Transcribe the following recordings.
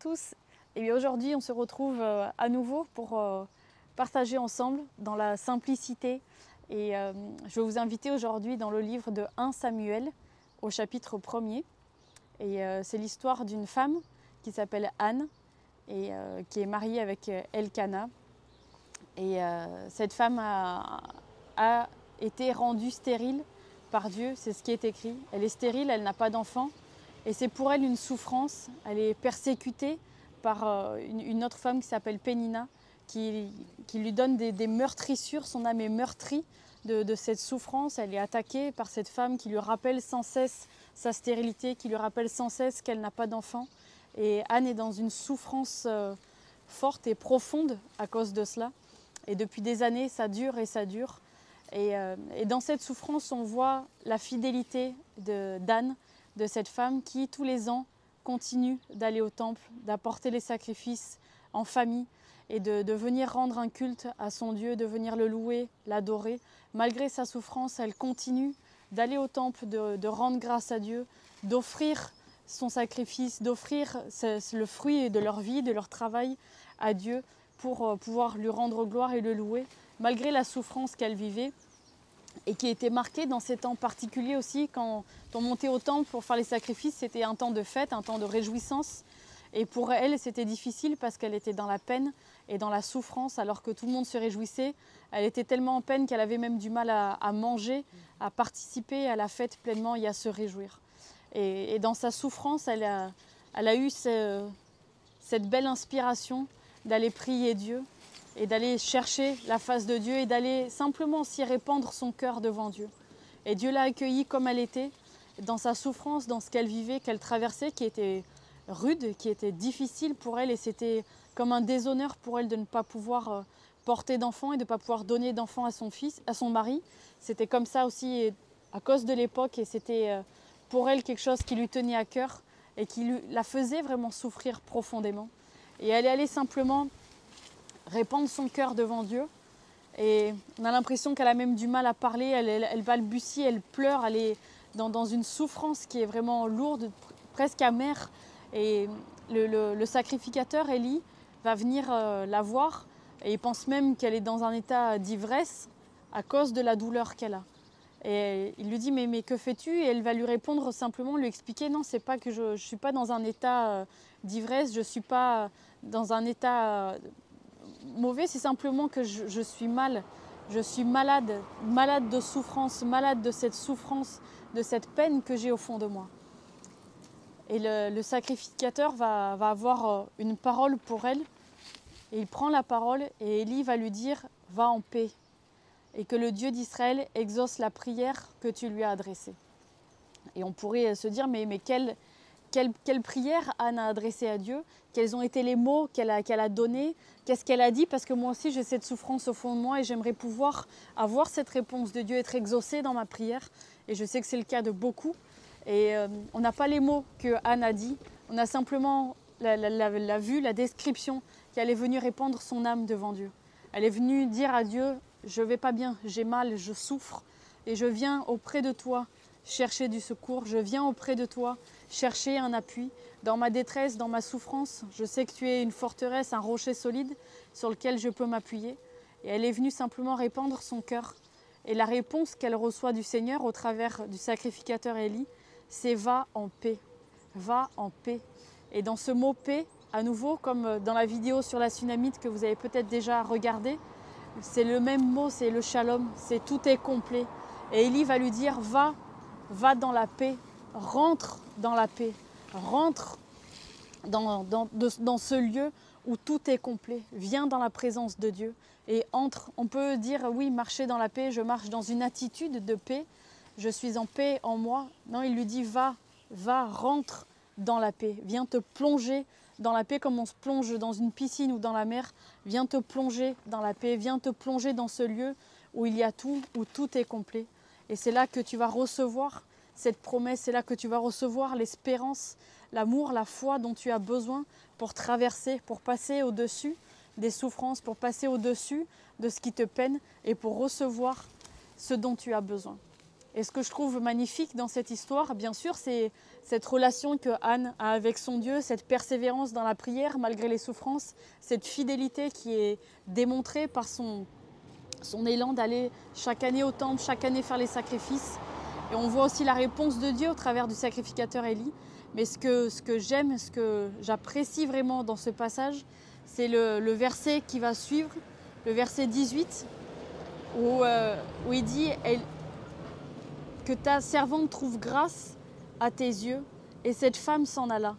tous. Et bien aujourd'hui, on se retrouve à nouveau pour partager ensemble dans la simplicité. Et je vais vous inviter aujourd'hui dans le livre de 1 Samuel au chapitre 1er. Et c'est l'histoire d'une femme qui s'appelle Anne et qui est mariée avec Elkana. Et cette femme a été rendue stérile par Dieu, c'est ce qui est écrit. Elle est stérile, elle n'a pas d'enfant. Et c'est pour elle une souffrance. Elle est persécutée par une autre femme qui s'appelle Pénina, qui lui donne des meurtrissures. Son âme est meurtrie de cette souffrance. Elle est attaquée par cette femme qui lui rappelle sans cesse sa stérilité, qui lui rappelle sans cesse qu'elle n'a pas d'enfant. Et Anne est dans une souffrance forte et profonde à cause de cela. Et depuis des années, ça dure et ça dure. Et dans cette souffrance, on voit la fidélité d'Anne, de cette femme qui, tous les ans, continue d'aller au temple, d'apporter les sacrifices en famille et de venir rendre un culte à son Dieu, de venir le louer, l'adorer. Malgré sa souffrance, elle continue d'aller au temple, de rendre grâce à Dieu, d'offrir son sacrifice, d'offrir le fruit de leur vie, de leur travail à Dieu pour pouvoir lui rendre gloire et le louer, malgré la souffrance qu'elle vivait. Et qui était marquée dans ces temps particuliers aussi, quand on montait au temple pour faire les sacrifices, c'était un temps de fête, un temps de réjouissance. Et pour elle, c'était difficile parce qu'elle était dans la peine et dans la souffrance, alors que tout le monde se réjouissait. Elle était tellement en peine qu'elle avait même du mal à manger, à participer à la fête pleinement et à se réjouir. Et dans sa souffrance, elle a eu cette belle inspiration d'aller prier Dieu et d'aller chercher la face de Dieu et d'aller simplement s'y répandre son cœur devant Dieu. Et Dieu l'a accueillie comme elle était, dans sa souffrance, dans ce qu'elle vivait, qu'elle traversait, qui était rude, qui était difficile pour elle. Et c'était comme un déshonneur pour elle de ne pas pouvoir porter d'enfant et de ne pas pouvoir donner d'enfant à son fils, à son mari. C'était comme ça aussi à cause de l'époque et c'était pour elle quelque chose qui lui tenait à cœur et qui la faisait vraiment souffrir profondément. Et elle est allée simplement répandre son cœur devant Dieu. Et on a l'impression qu'elle a même du mal à parler, elle balbutie, elle pleure, elle est dans une souffrance qui est vraiment lourde, presque amère. Et le sacrificateur, Élie, va venir la voir et il pense même qu'elle est dans un état d'ivresse à cause de la douleur qu'elle a. Et il lui dit mais que fais-tu? Et elle va lui répondre simplement, lui expliquer non, c'est pas que je suis pas dans un état d'ivresse, je suis pas dans un état mauvais, c'est simplement que je suis mal, je suis malade, malade de souffrance, malade de cette souffrance, de cette peine que j'ai au fond de moi. Et le sacrificateur va avoir une parole pour elle, et il prend la parole et Élie va lui dire « Va en paix » et que le Dieu d'Israël exauce la prière que tu lui as adressée. Et on pourrait se dire mais quelle prière Anne a adressée à Dieu? Quels ont été les mots qu'elle a donnés? Qu'est-ce qu'elle a dit? Parce que moi aussi j'ai cette souffrance au fond de moi et j'aimerais pouvoir avoir cette réponse de Dieu, être exaucée dans ma prière. Et je sais que c'est le cas de beaucoup. Et on n'a pas les mots que Anne a dit. On a simplement la vue, la description qu'elle est venue répandre son âme devant Dieu. Elle est venue dire à Dieu, je ne vais pas bien, j'ai mal, je souffre et je viens auprès de toi chercher du secours, je viens auprès de toi chercher un appui. Dans ma détresse, dans ma souffrance, je sais que tu es une forteresse, un rocher solide sur lequel je peux m'appuyer. Et elle est venue simplement répandre son cœur. Et la réponse qu'elle reçoit du Seigneur au travers du sacrificateur Élie, c'est « va en paix ». Va en paix. Et dans ce mot « paix », à nouveau, comme dans la vidéo sur la Sunamite que vous avez peut-être déjà regardée, c'est le même mot, c'est le shalom, c'est tout est complet. Et Élie va lui dire « va dans la paix, rentre dans la paix, rentre dans ce lieu où tout est complet, viens dans la présence de Dieu et entre. » On peut dire oui, marcher dans la paix, je marche dans une attitude de paix, je suis en paix en moi. Non, il lui dit va, rentre dans la paix, viens te plonger dans la paix comme on se plonge dans une piscine ou dans la mer. Viens te plonger dans la paix, viens te plonger dans ce lieu où il y a tout, où tout est complet. Et c'est là que tu vas recevoir cette promesse, c'est là que tu vas recevoir l'espérance, l'amour, la foi dont tu as besoin pour traverser, pour passer au-dessus des souffrances, pour passer au-dessus de ce qui te peine et pour recevoir ce dont tu as besoin. Et ce que je trouve magnifique dans cette histoire, bien sûr, c'est cette relation que Anne a avec son Dieu, cette persévérance dans la prière malgré les souffrances, cette fidélité qui est démontrée par son élan d'aller chaque année au temple, chaque année faire les sacrifices. Et on voit aussi la réponse de Dieu au travers du sacrificateur Élie. Mais ce que j'aime, ce que j'apprécie vraiment dans ce passage, c'est le verset qui va suivre, le verset 18, où il dit que ta servante trouve grâce à tes yeux, et cette femme s'en alla.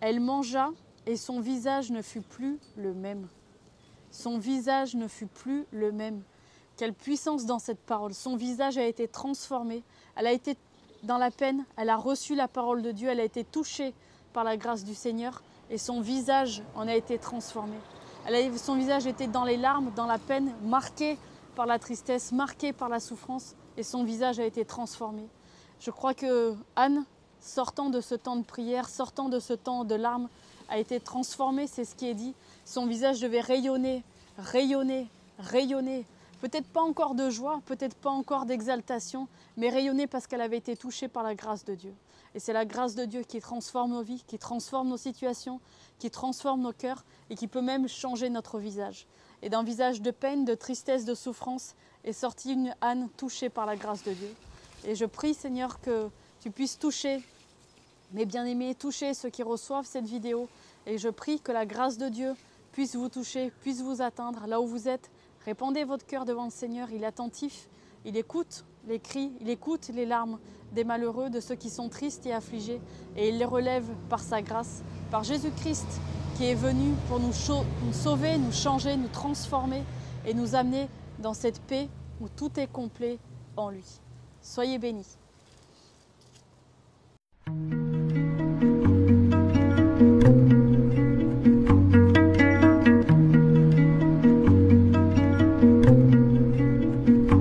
Elle mangea et son visage ne fut plus le même. Son visage ne fut plus le même. Quelle puissance dans cette parole. Son visage a été transformé. Elle a été dans la peine, elle a reçu la parole de Dieu, elle a été touchée par la grâce du Seigneur et son visage en a été transformé. Son visage était dans les larmes, dans la peine, marqué par la tristesse, marqué par la souffrance et son visage a été transformé. Je crois que Anne, sortant de ce temps de prière, sortant de ce temps de larmes, a été transformée, c'est ce qui est dit. Son visage devait rayonner, rayonner, rayonner. Peut-être pas encore de joie, peut-être pas encore d'exaltation, mais rayonner parce qu'elle avait été touchée par la grâce de Dieu. Et c'est la grâce de Dieu qui transforme nos vies, qui transforme nos situations, qui transforme nos cœurs et qui peut même changer notre visage. Et d'un visage de peine, de tristesse, de souffrance est sortie une Anne touchée par la grâce de Dieu. Et je prie, Seigneur, que tu puisses toucher mes bien-aimés, toucher ceux qui reçoivent cette vidéo. Et je prie que la grâce de Dieu puisse vous toucher, puisse vous atteindre là où vous êtes. Répandez votre cœur devant le Seigneur, il est attentif, il écoute les cris, il écoute les larmes des malheureux, de ceux qui sont tristes et affligés, et il les relève par sa grâce, par Jésus-Christ qui est venu pour nous sauver, nous changer, nous transformer et nous amener dans cette paix où tout est complet en lui. Soyez bénis.